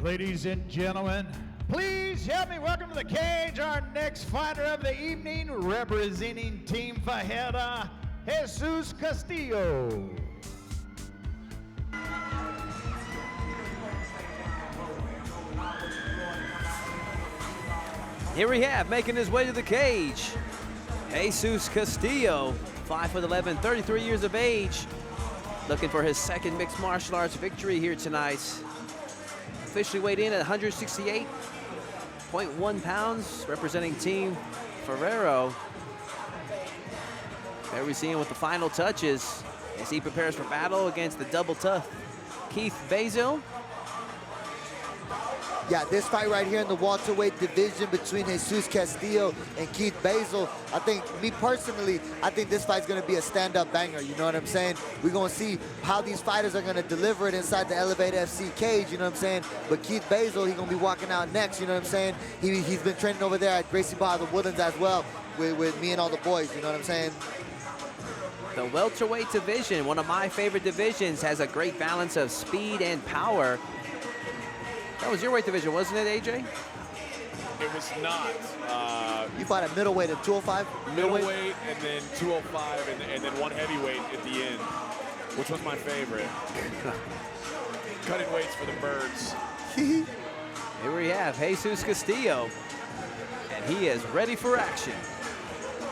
Ladies and gentlemen, please help me welcome to the cage our next fighter of the evening, representing Team Fajeda, Jesus Castillo. Here we have, making his way to the cage, Jesus Castillo, 5'11", 33 years of age, looking for his second mixed martial arts victory here tonight. Officially weighed in at 168.1 pounds, representing Team Ferrero. There we see him with the final touches as he prepares for battle against the double tough Keith Bazile. Yeah, this fight right here in the welterweight division between Jesus Castillo and Keith Bazile, I think, me personally, I think this fight's gonna be a stand-up banger, you know what I'm saying? We're gonna see how these fighters are gonna deliver it inside the Elevate FC cage, you know what I'm saying? But Keith Bazile, he's gonna be walking out next, you know what I'm saying? He's been training over there at Gracie Bar, the Woodlands as well, with me and all the boys, you know what I'm saying? The welterweight division, one of my favorite divisions, has a great balance of speed and power. That was your weight division, wasn't it, AJ? It was not. You fought at middleweight at 205? Middleweight and then 205 and then one heavyweight at the end, which was my favorite. Cutting weights for the birds. Here we have Jesus Castillo, and he is ready for action.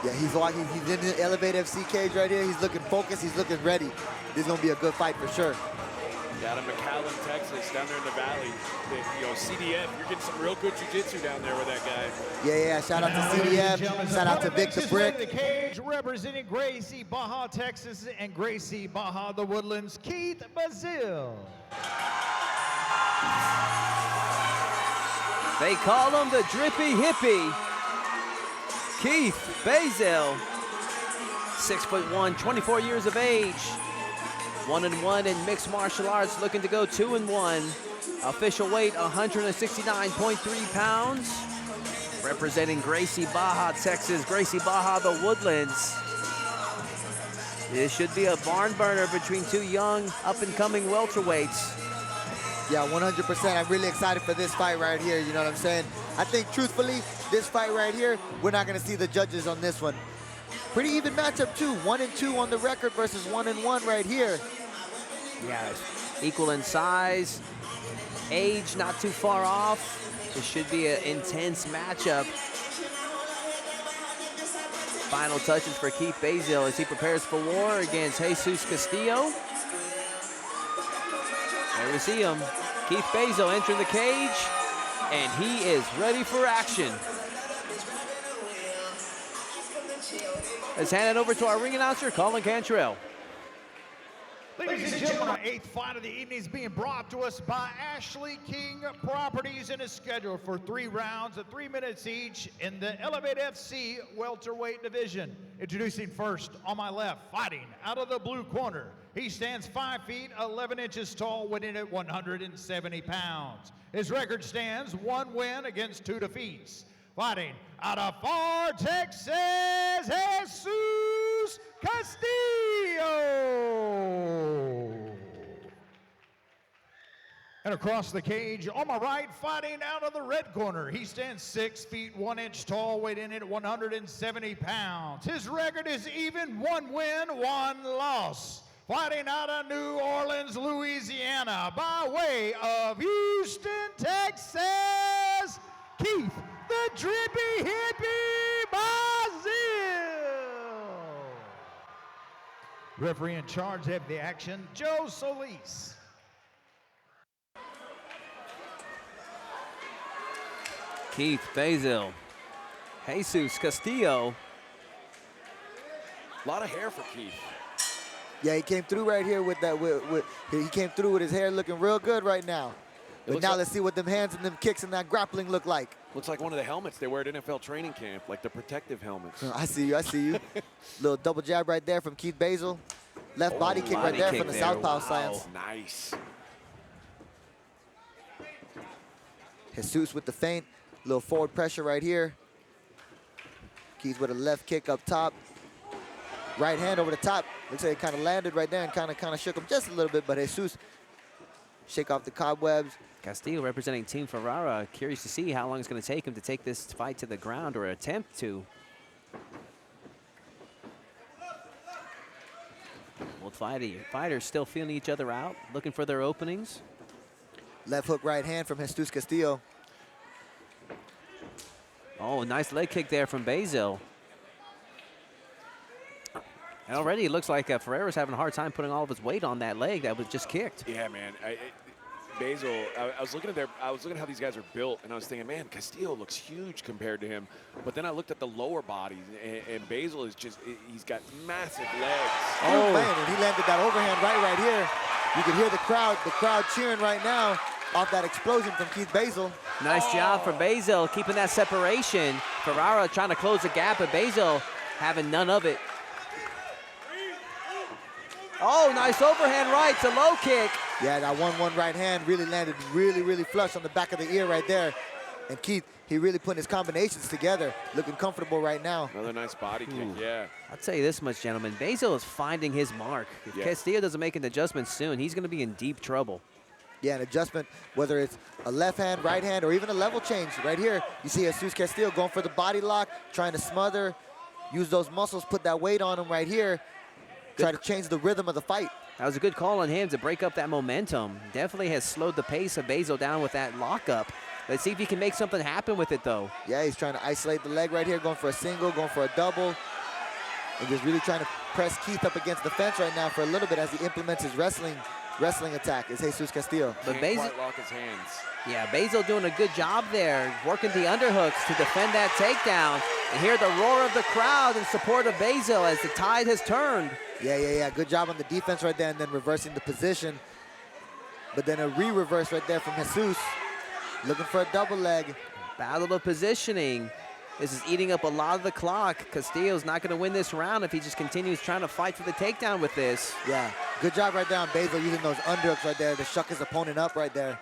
Yeah, he's in the Elevate FC cage right here. He's looking focused, he's looking ready. This is gonna be a good fight for sure. Down in McAllen, Texas, down there in the valley. You know, CDF, you're getting some real good jiu-jitsu down there with that guy. Yeah, shout out to CDF, shout out to Vic the Brick. The cage representing Gracie, Baja, Texas, and Gracie, Baja, the Woodlands, Keith Bazile. They call him the Drippy Hippie. Keith Bazile, 6'1", 24 years of age. 1-1 in mixed martial arts, looking to go 2-1. Official weight 169.3 pounds. Representing Gracie, Baja, Texas, Gracie, Baja, the Woodlands. This should be a barn burner between two young, up-and-coming welterweights. Yeah, 100%. I'm really excited for this fight right here, you know what I'm saying? I think, truthfully, this fight right here, we're not going to see the judges on this one. Pretty even matchup, too. 1-2 on the record versus 1-1 right here. Yeah, equal in size, age not too far off. This should be an intense matchup. Final touches for Keith Bazile as he prepares for war against Jesus Castillo. There we see him, Keith Bazile entering the cage, and he is ready for action. Let's hand it over to our ring announcer, Colin Cantrell. Ladies and gentlemen, our eighth fight of the evening is being brought to us by Ashley King Properties and is scheduled for 3 rounds of 3 minutes each in the Elevate FC welterweight division. Introducing first on my left, fighting out of the blue corner. He stands 5 feet 11 inches tall, weighing at 170 pounds. His record stands 1 win against 2 defeats. Fighting out of Far Texas, Jesus Castillo. And across the cage, on my right, fighting out of the red corner. He stands 6 feet 1 inch tall, weighing in at 170 pounds. His record is even, 1 win, 1 loss. Fighting out of New Orleans, Louisiana, by way of Houston, Texas, Keith the Drippy Hippie Bazile. Referee in charge of the action, Joe Solis. Keith Bazile, Jesus Castillo. A lot of hair for Keith. Yeah, he came through right here with that. He came through with his hair looking real good right now. But now let's see what them hands and them kicks and that grappling look like. Looks like one of the helmets they wear at NFL training camp, like the protective helmets. I see you. Little double jab right there from Keith Bazile. Left body kick right there from the southpaw stance. Nice. Jesus with the feint. Little forward pressure right here. Keith with a left kick up top. Right hand over the top. Looks like it kind of landed right there and kind of shook him just a little bit, but Jesus shake off the cobwebs. Castillo representing Team Ferrara. Curious to see how long it's going to take him to take this fight to the ground or attempt to. Both fighters still feeling each other out, looking for their openings. Left hook, right hand from Jesus Castillo. Oh, nice leg kick there from Bazile. And already it looks like Ferreira's having a hard time putting all of his weight on that leg that was just kicked. Yeah, man. Bazile, I was looking at how these guys are built, and I was thinking, man, Castillo looks huge compared to him. But then I looked at the lower body, and Bazile is he's got massive legs. Oh, man, and he landed that overhand right here. You can hear the crowd cheering right now off that explosion from Keith Bazile. Nice job for Bazile, keeping that separation. Ferrara trying to close the gap, but Bazile having none of it. Oh, nice overhand right to low kick. Yeah, that 1-1 right hand really landed really flush on the back of the ear right there. And Keith, he really putting his combinations together, looking comfortable right now. Another nice body kick, yeah. I'll tell you this much, gentlemen. Bazile is finding his mark. If Castillo doesn't make an adjustment soon, he's going to be in deep trouble. Yeah, an adjustment, whether it's a left hand, right hand, or even a level change. Right here, you see Jesus Castillo going for the body lock, trying to smother, use those muscles, put that weight on him right here, try to change the rhythm of the fight. That was a good call on him to break up that momentum. Definitely has slowed the pace of Bazile down with that lockup. Let's see if he can make something happen with it, though. Yeah, he's trying to isolate the leg right here, going for a single, going for a double, and just really trying to press Keith up against the fence right now for a little bit as he implements his wrestling attack, is Jesus Castillo. But Bazile quite lock his hands. Yeah, Bazile doing a good job there, working the underhooks to defend that takedown. And hear the roar of the crowd in support of Bazile as the tide has turned. Yeah. Good job on the defense right there, and then reversing the position. But then a re-reverse right there from Jesus. Looking for a double leg. Battle of positioning. This is eating up a lot of the clock. Castillo's not going to win this round if he just continues trying to fight for the takedown with this. Yeah, good job right there on Bazile using those underhooks right there to shuck his opponent up right there.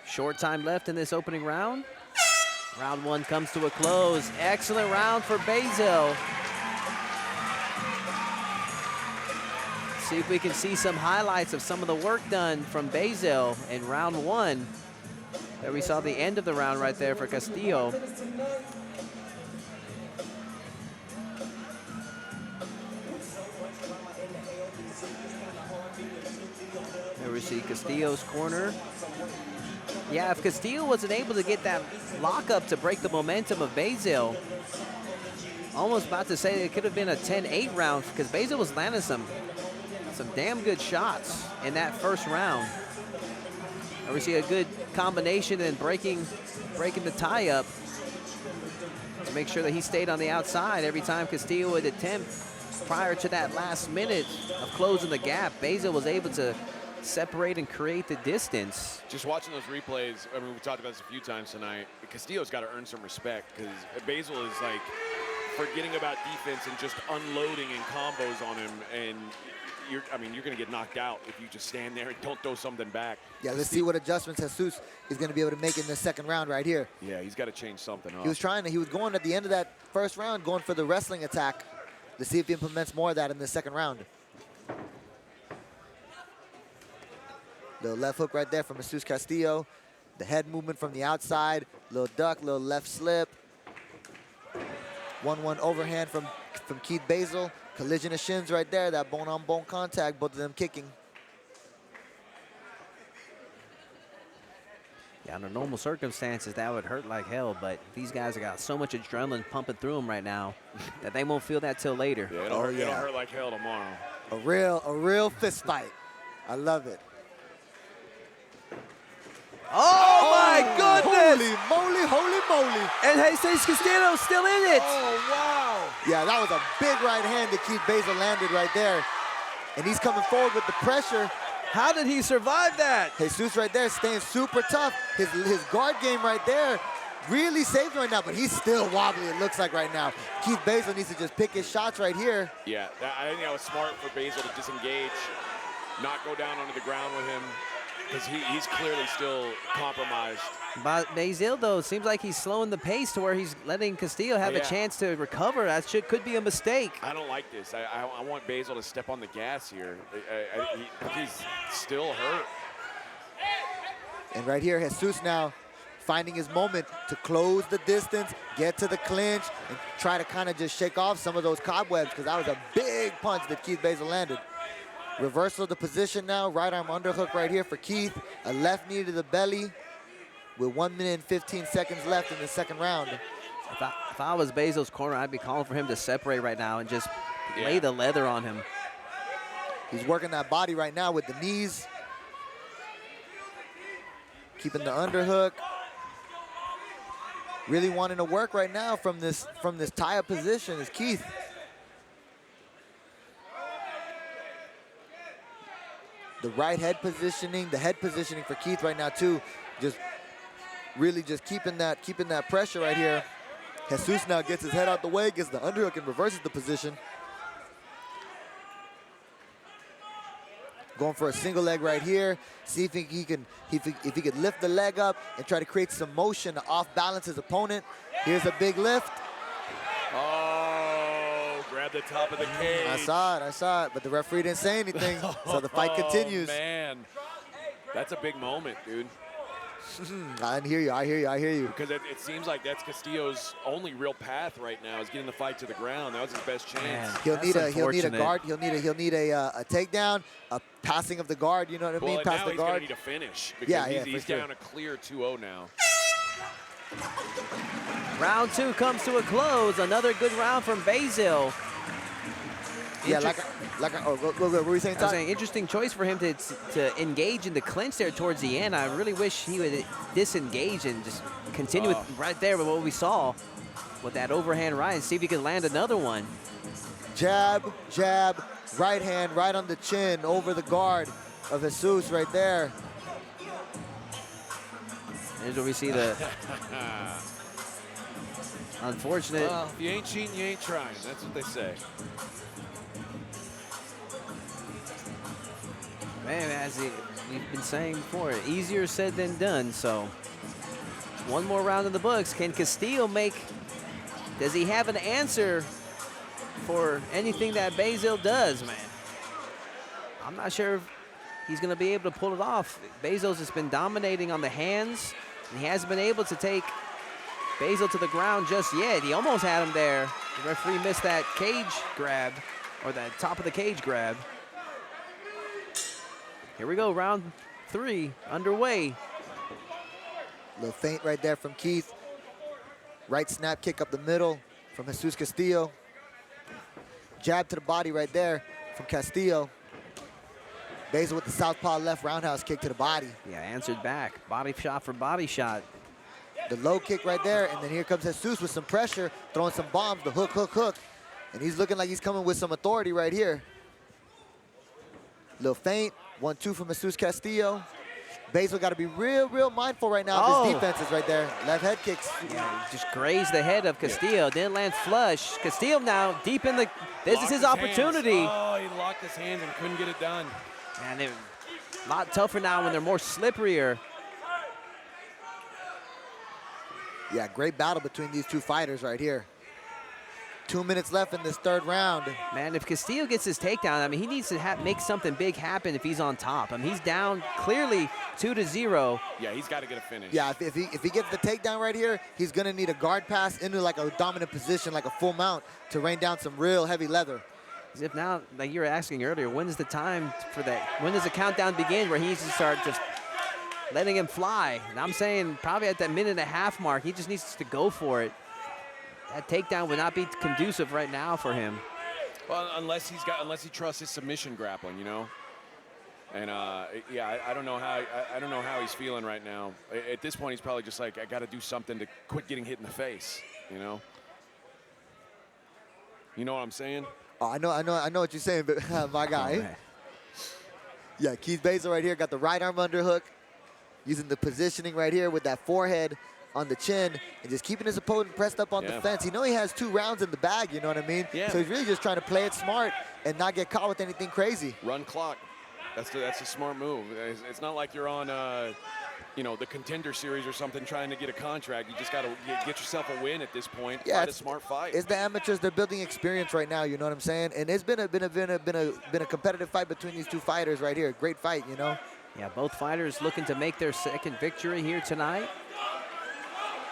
Short time left in this opening round. Round one comes to a close. Excellent round for Bazile. See if we can see some highlights of some of the work done from Bazile in round one. There we saw the end of the round right there for Castillo. There we see Castillo's corner. Yeah, if Castillo wasn't able to get that lockup to break the momentum of Bazile, almost about to say it could have been a 10-8 round because Bazile was landing some damn good shots in that first round. And we see a good combination and breaking the tie up to make sure that he stayed on the outside every time Castillo would attempt prior to that last minute of closing the gap. Bazile was able to separate and create the distance. Just watching those replays, I mean, we talked about this a few times tonight. Castillo's got to earn some respect because Bazile is like forgetting about defense and just unloading in combos on him. And you're going to get knocked out if you just stand there and don't throw something back. Yeah, let's see what adjustments Jesus is going to be able to make in the second round right here. Yeah, he's got to change something up. He was going at the end of that first round, going for the wrestling attack. Let's see if he implements more of that in the second round. Little left hook right there from Jesus Castillo. The head movement from the outside. Little duck, little left slip. 1-1 overhand from Keith Bazile. Collision of shins right there. That bone-on-bone contact, both of them kicking. Yeah, under normal circumstances, that would hurt like hell, but these guys have got so much adrenaline pumping through them right now that they won't feel that till later. Yeah, it'll hurt like hell tomorrow. A real fist fight. I love it. Oh my goodness! Holy moly. And Jesus Castillo's still in it. Oh, wow. Yeah, that was a big right hand that Keith Bazile landed right there. And he's coming forward with the pressure. How did he survive that? Jesus right there staying super tough. His guard game right there really saved him right now, but he's still wobbly, it looks like right now. Keith Bazile needs to just pick his shots right here. Yeah, I think that was smart for Bazile to disengage, not go down onto the ground with him, because he's clearly still compromised. Bazile, though, seems like he's slowing the pace to where he's letting Castillo have a chance to recover. That could be a mistake. I don't like this. I want Bazile to step on the gas here. He's still hurt. And right here, Jesus now finding his moment to close the distance, get to the clinch, and try to kind of just shake off some of those cobwebs, because that was a big punch that Keith Bazile landed. Reversal of the position now, right arm underhook right here for Keith. A left knee to the belly with 1 minute and 15 seconds left in the second round. If I was Bazile's corner, I'd be calling for him to separate right now and just lay the leather on him. He's working that body right now with the knees. Keeping the underhook. Really wanting to work right now from this tie-up position is Keith. The right head positioning, the head positioning for Keith right now too. Just really just keeping that pressure right here. Jesus now gets his head out the way, gets the underhook and reverses the position. Going for a single leg right here. See if he could lift the leg up and try to create some motion to off-balance his opponent. Here's a big lift. Oh, grab the top of the cage. I saw it, but the referee didn't say anything, so the fight continues. Oh, man. That's a big moment, dude. I hear you. Because it seems like that's Castillo's only real path right now is getting the fight to the ground. That was his best chance. Man, He'll need a guard. He'll need a takedown, a passing of the guard. You know what I mean? Pass now the he's guard. gonna need a finish because he's down a clear 2-0 now. Round 2 comes to a close. Another good round from Bazile. Yeah, go. What were you saying, I was Todd? saying, interesting choice for him to engage in the clinch there towards the end. I really wish he would disengage and just continue with right there with what we saw with that overhand right and see if he can land another one. Jab, right hand, right on the chin, over the guard of Jesus right there. Here's where we see the unfortunate. Well, if you ain't cheating, you ain't trying. That's what they say. Man, as we've been saying before, easier said than done. So one more round in the books. Can Castillo does he have an answer for anything that Bazile does, man? I'm not sure if he's going to be able to pull it off. Bazile's just been dominating on the hands, and he hasn't been able to take Bazile to the ground just yet. He almost had him there. The referee missed that cage grab, or that top of the cage grab. Here we go, round 3 underway. Little feint right there from Keith. Right snap kick up the middle from Jesus Castillo. Jab to the body right there from Castillo. Bazile with the southpaw left roundhouse kick to the body. Yeah, answered back. Body shot for body shot. The low kick right there, and then here comes Jesus with some pressure, throwing some bombs, the hook. And he's looking like he's coming with some authority right here. Little feint, 1-2 from Jesus Castillo. Bazile got to be real mindful right now of his defenses right there. Left head kicks. Yeah, just grazed the head of Castillo, didn't land flush. Castillo now deep in the, this is his opportunity. Oh, he locked his hands and couldn't get it done. Man, they're a lot tougher now when they're more slipperier. Yeah, great battle between these two fighters right here. 2 minutes left in this third round. Man, if Castillo gets his takedown, I mean, he needs to make something big happen if he's on top. I mean, he's down clearly 2-0. Yeah, he's got to get a finish. Yeah, if he gets the takedown right here, he's going to need a guard pass into like a dominant position, like a full mount, to rain down some real heavy leather. As if now, like you were asking earlier, when is the time for that? When does the countdown begin where he needs to start just letting him fly? And I'm saying probably at that minute and a half mark, he just needs to go for it. That takedown would not be conducive right now for him. Well, unless he trusts his submission grappling, you know. And yeah, I don't know how he's feeling right now. At this point, he's probably just like, I got to do something to quit getting hit in the face, you know. You know what I'm saying? Oh, I know what you're saying, but my guy. Oh, yeah, Keith Bazile right here got the right arm underhook, using the positioning right here with that forehead on the chin and just keeping his opponent pressed up on the fence. He knows he has 2 rounds in the bag, you know what I mean? Yeah. So he's really just trying to play it smart and not get caught with anything crazy. Run clock. That's a smart move. It's not like you're on you know, the Contender Series or something, trying to get a contract. You just got to get yourself a win at this point. Yeah, Fight a smart fight. It's the amateurs. They're building experience right now. You know what I'm saying? And it's been a competitive fight between these two fighters right here. Great fight, you know. Yeah, both fighters looking to make their second victory here tonight.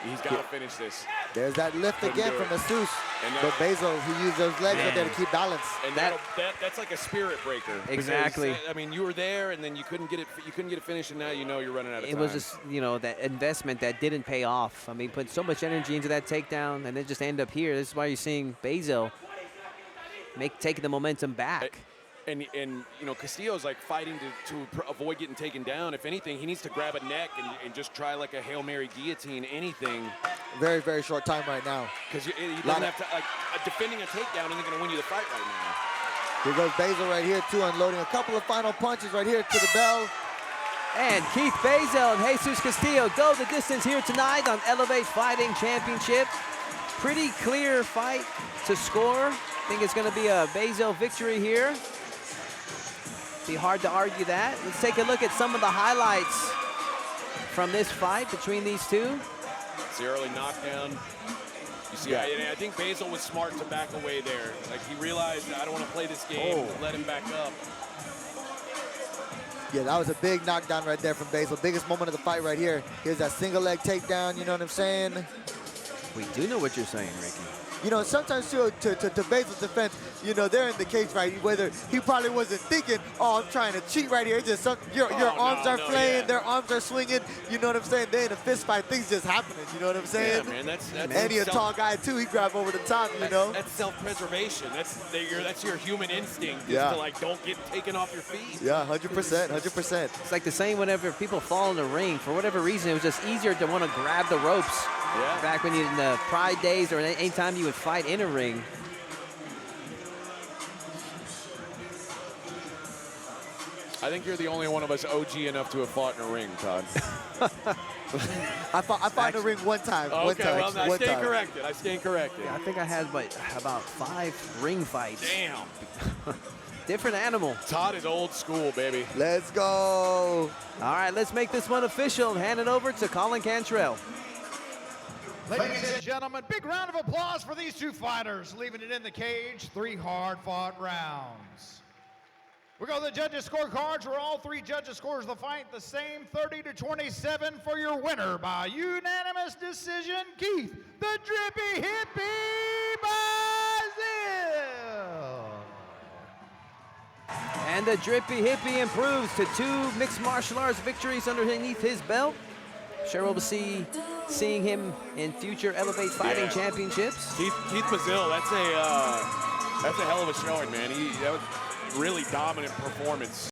He's got to finish this. There's that lift Couldn't again do from it. Jesus. And But Bazile, he used those legs right there to keep balance. And that's like a spirit breaker. Exactly. Because, I mean, you were there, and then you couldn't get it finished, and now you know you're running out of time. It was just, you know, that investment that didn't pay off. I mean, put so much energy into that takedown, and then just end up here. This is why you're seeing Bazile taking the momentum back. And you know, Castillo's like fighting to avoid getting taken down. If anything, he needs to grab a neck and just try like a Hail Mary guillotine, anything. Very, very short time right now. Because you doesn't have to, like, defending a takedown isn't going to win you the fight right now. Here goes Bazile right here, too, unloading a couple of final punches right here to the bell. And Keith Bazile and Jesus Castillo go the distance here tonight on Elevate Fighting Championship. Pretty clear fight to score. I think it's going to be a Bazile victory here. Be hard to argue that. Let's take a look at some of the highlights from this fight between these two. It's the early knockdown. You see, I think Bazile was smart to back away there. Like, he realized, I don't want to play this game, let him back up. Yeah, that was a big knockdown right there from Bazile. Biggest moment of the fight right here. Here's that single leg takedown, you know what I'm saying? We do know what you're saying, Ricky. You know, sometimes too, to Basil's defense, you know, they're in the cage fight. Whether he probably wasn't thinking, oh, I'm trying to cheat right here. It's just your arms are flaying, their arms are swinging. You know what I'm saying? They're in a fist fight. Things just happening. You know what I'm saying? Yeah, man, that's and he's a tall guy too. He grabbed over the top. You know. That's self-preservation. That's your human instinct. Is to, like, don't get taken off your feet. Yeah, 100%, 100%. It's like the same whenever people fall in the ring. For whatever reason, it was just easier to want to grab the ropes. Yeah. Back when you in the Pride days or any time you would fight in a ring. I think you're the only one of us OG enough to have fought in a ring, Todd. I fought in the ring one time. Okay, well, I stand corrected. I stand corrected. Yeah, I think I had about 5 ring fights. Damn. Different animal. Todd is old school, baby. Let's go. All right, let's make this one official. Hand it over to Colin Cantrell. Ladies and gentlemen, big round of applause for these two fighters, leaving it in the cage, 3 hard-fought rounds. We go to the judges' scorecards, where all 3 judges' scores the fight the same, 30-27 for your winner by unanimous decision, Keith, the Drippy Hippie Bazile. And the Drippy Hippie improves to 2 mixed martial arts victories underneath his belt. Sure, we'll be seeing him in future Elevate Fighting Championships. Keith Bazile, that's a hell of a showing, man. That was really dominant performance.